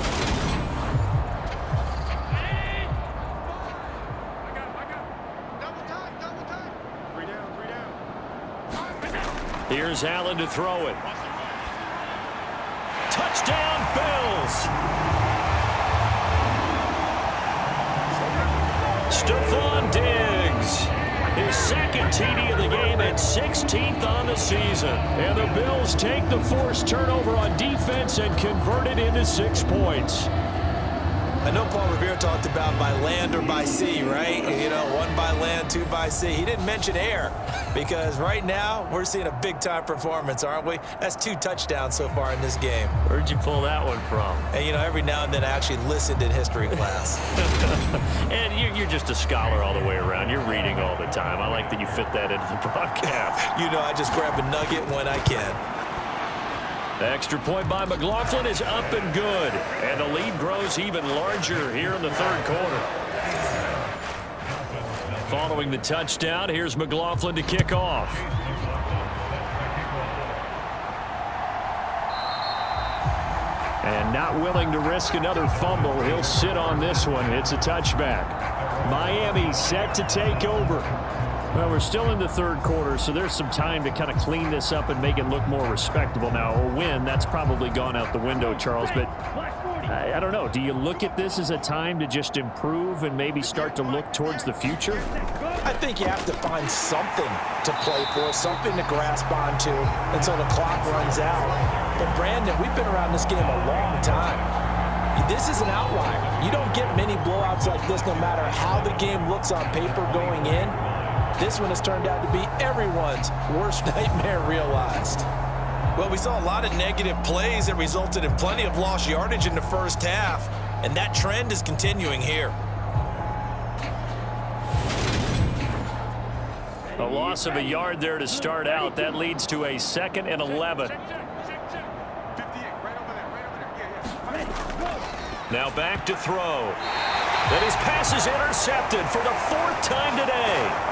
Here's Allen to throw it. Touchdown, Bills! Stephon Diggs, his 2nd TD of the game and 16th on the season. And the Bills take the forced turnover on defense and convert it into 6 points. I know Paul Revere talked about by land or by sea, right? You know, 1 by land, 2 by sea. He didn't mention air because right now we're seeing a big-time performance, aren't we? That's 2 touchdowns so far in this game. Where'd you pull that one from? And, you know, every now and then I actually listened in history class. And you're just a scholar all the way around. You're reading all the time. I like that you fit that into the broadcast. You know, I just grab a nugget when I can. The extra point by McLaughlin is up and good. And the lead grows even larger here in the third quarter. Following the touchdown, here's McLaughlin to kick off. And not willing to risk another fumble, he'll sit on this one. It's a touchback. Miami set to take over. Well, we're still in the third quarter, so there's some time to kind of clean this up and make it look more respectable. Now, a win, that's probably gone out the window, Charles, but I don't know. Do you look at this as a time to just improve and maybe start to look towards the future? I think you have to find something to play for, something to grasp onto until the clock runs out. But, Brandon, we've been around this game a long time. This is an outlier. You don't get many blowouts like this no matter how the game looks on paper going in. This one has turned out to be everyone's worst nightmare realized. Well, we saw a lot of negative plays that resulted in plenty of lost yardage in the first half, and that trend is continuing here. A loss of a yard there to start out. That leads to a 2nd and 11. Now back to throw. And his pass is intercepted for the 4th time today.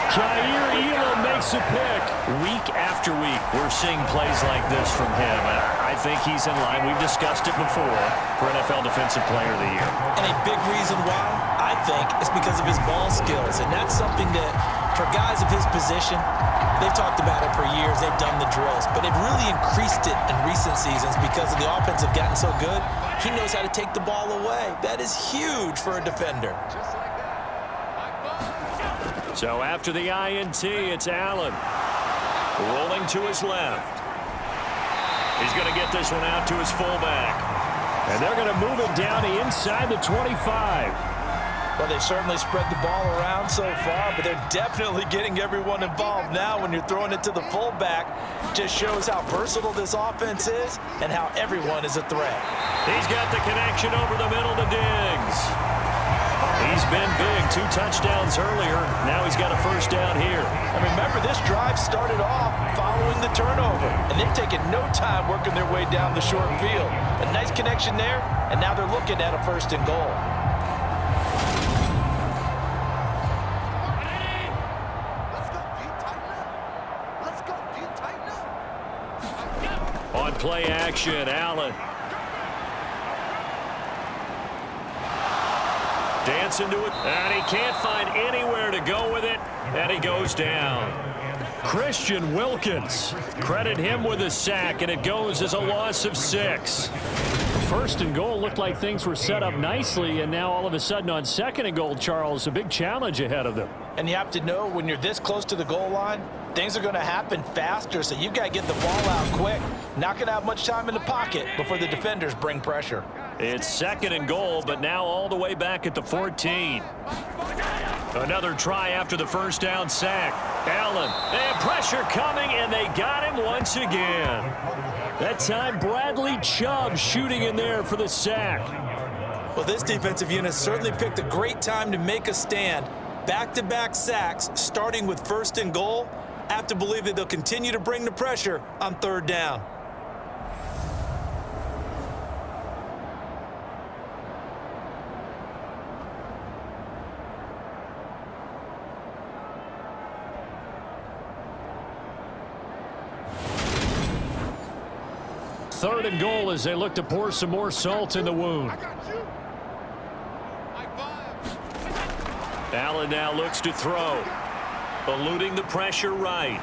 Jair Elam makes a pick. Week after week, we're seeing plays like this from him. I think he's in line. We've discussed it before for NFL Defensive Player of the Year. And a big reason why, I think, is because of his ball skills. And that's something that, for guys of his position, they've talked about it for years. They've done the drills. But they've really increased it in recent seasons because of the offense have gotten so good. He knows how to take the ball away. That is huge for a defender. So after the INT, it's Allen. Rolling to his left. He's going to get this one out to his fullback. And they're going to move it down to inside the 25. Well, they've certainly spread the ball around so far, but they're definitely getting everyone involved now when you're throwing it to the fullback. Just shows how versatile this offense is and how everyone is a threat. He's got the connection over the middle to Diggs. He's been big. 2 touchdowns earlier. Now he's got a first down here. And remember, this drive started off following the turnover, and they've taken no time working their way down the short field. A nice connection there, and now they're looking at a 1st and goal. On play action, Allen. Dancing to it, and he can't find anywhere to go with it, and he goes down. Christian Wilkins, credit him with a sack, and it goes as a loss of 6. 1st and goal looked like things were set up nicely, and now all of a sudden on 2nd and goal, Charles, a big challenge ahead of them. And you have to know when you're this close to the goal line, things are going to happen faster, so you've got to get the ball out quick. Not going to have much time in the pocket before the defenders bring pressure. It's 2nd and goal, but now all the way back at the 14. Another try after the first down sack. Allen, and pressure coming, and they got him once again. That time, Bradley Chubb shooting in there for the sack. Well, this defensive unit certainly picked a great time to make a stand. Back-to-back sacks, starting with 1st and goal. I have to believe that they'll continue to bring the pressure on 3rd down. Third and goal as they look to pour some more salt in the wound. Allen now looks to throw. Eluding the pressure right.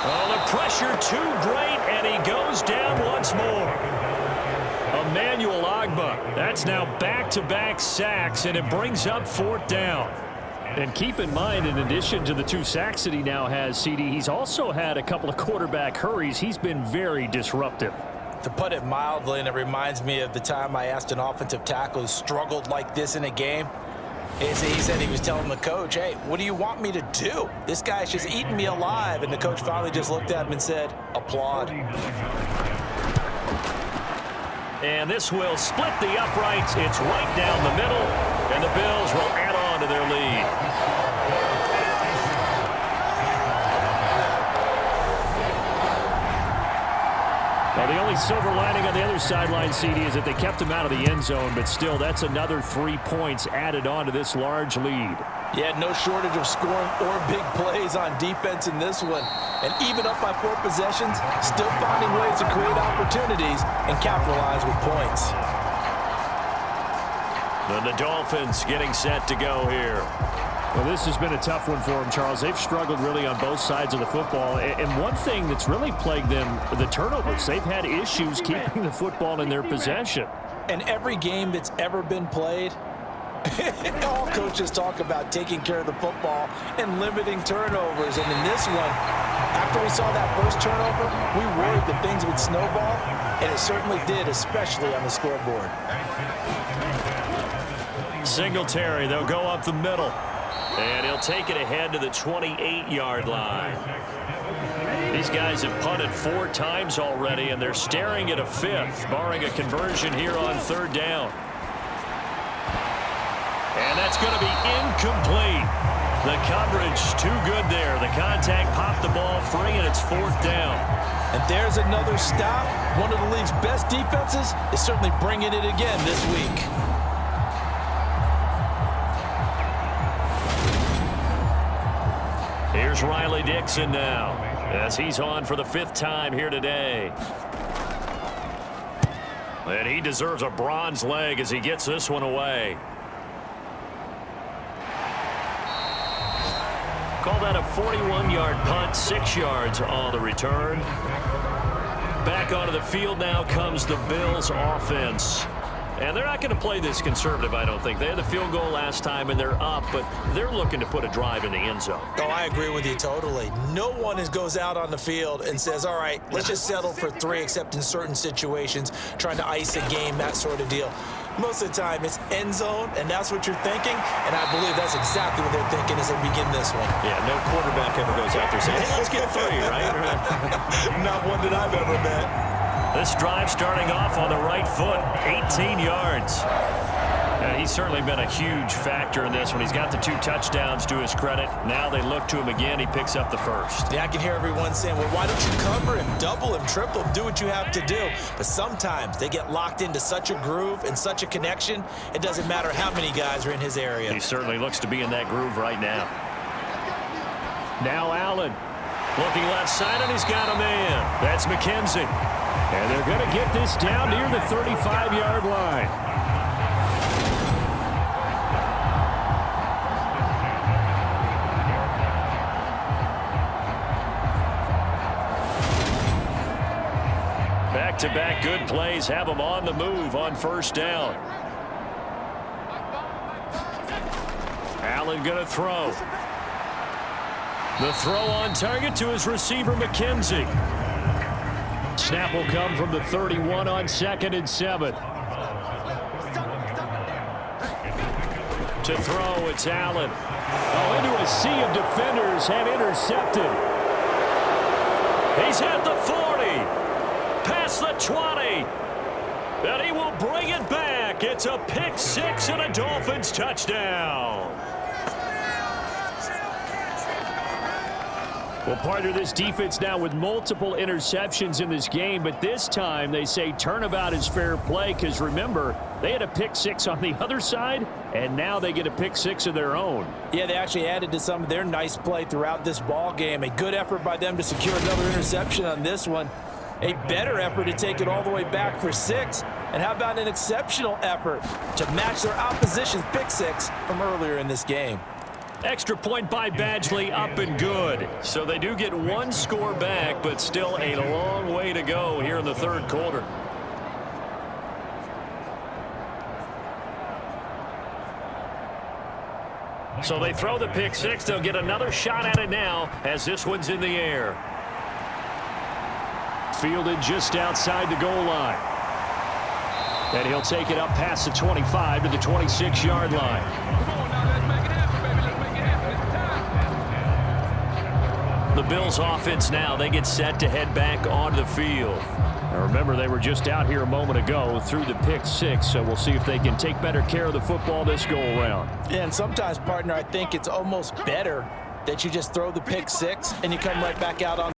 Oh, the pressure too great, and he goes down once more. Emmanuel Ogbah. That's now back-to-back sacks, and it brings up 4th down. And keep in mind, in addition to the 2 sacks that he now has, CD, he's also had a couple of quarterback hurries. He's been very disruptive. To put it mildly, and it reminds me of the time I asked an offensive tackle who struggled like this in a game. He said he was telling the coach, hey, what do you want me to do? This guy's just eating me alive. And the coach finally just looked at him and said, applaud. And this will split the uprights. It's right down the middle, and the Bills will add on to their lead. Well, the only silver lining on the other sideline, CD, is that they kept him out of the end zone, but still, that's another 3 points added on to this large lead. Yeah, no shortage of scoring or big plays on defense in this one. And even up by 4 possessions, still finding ways to create opportunities and capitalize with points. Then the Dolphins getting set to go here. Well, this has been a tough one for them, Charles. They've struggled really on both sides of the football. And one thing that's really plagued them, the turnovers. They've had issues keeping the football in their possession. And every game that's ever been played, all coaches talk about taking care of the football and limiting turnovers. And in this one, after we saw that first turnover, we worried that things would snowball, and it certainly did, especially on the scoreboard. Singletary, they'll go up the middle. And he'll take it ahead to the 28-yard line. These guys have punted 4 times already, and they're staring at a 5th, barring a conversion here on 3rd down. And that's going to be incomplete. The coverage too good there. The contact popped the ball free, and it's 4th down. And there's another stop. One of the league's best defenses is certainly bringing it again this week. Here's Riley Dixon now, as he's on for the 5th time here today. And he deserves a bronze leg as he gets this one away. Call that a 41-yard punt, 6 yards on the return. Back onto the field now comes the Bills offense. And they're not going to play this conservative, I don't think. They had the field goal last time, and they're up, but they're looking to put a drive in the end zone. Oh, I agree with you totally. No one goes out on the field and says, all right, let's just settle for 3, except in certain situations, trying to ice a game, that sort of deal. Most of the time, it's end zone, and that's what you're thinking, and I believe that's exactly what they're thinking as they begin this one. Yeah, no quarterback ever goes out there saying, hey, let's get 3, right? Not one that I've ever met. This drive starting off on the right foot, 18 yards. He's certainly been a huge factor in this one. He's got the 2 touchdowns to his credit. Now they look to him again. He picks up the 1st. Yeah, I can hear everyone saying, well, why don't you cover him, double him, triple him, do what you have to do. But sometimes they get locked into such a groove and such a connection, it doesn't matter how many guys are in his area. He certainly looks to be in that groove right now. Now Allen looking left side, and he's got a man. That's McKenzie. And they're going to get this down near the 35-yard line. Back-to-back good plays have them on the move on 1st down. Allen going to throw. The throw on target to his receiver, McKenzie. Snap will come from the 31 on 2nd and 7. To throw, it's Allen. Oh, into a sea of defenders and intercepted. He's at the 40. Past the 20. And he will bring it back. It's a pick 6 and a Dolphins touchdown. Well, part of this defense now with multiple interceptions in this game, but this time they say turnabout is fair play because, remember, they had a pick 6 on the other side, and now they get a pick 6 of their own. Yeah, they actually added to some of their nice play throughout this ball game. A good effort by them to secure another interception on this one. A better effort to take it all the way back for 6. And how about an exceptional effort to match their opposition's pick 6 from earlier in this game? Extra point by Badgley, up and good. So they do get 1 score back, but still a long way to go here in the 3rd quarter. So they throw the pick 6. They'll get another shot at it now as this one's in the air. fielded just outside the goal line. And he'll take it up past the 25 to the 26-yard line. The Bills offense now, they get set to head back onto the field. Now remember, they were just out here a moment ago through the pick six, so we'll see if they can take better care of the football this go-around. Yeah, and sometimes, partner, I think it's almost better that you just throw the pick six and you come right back out on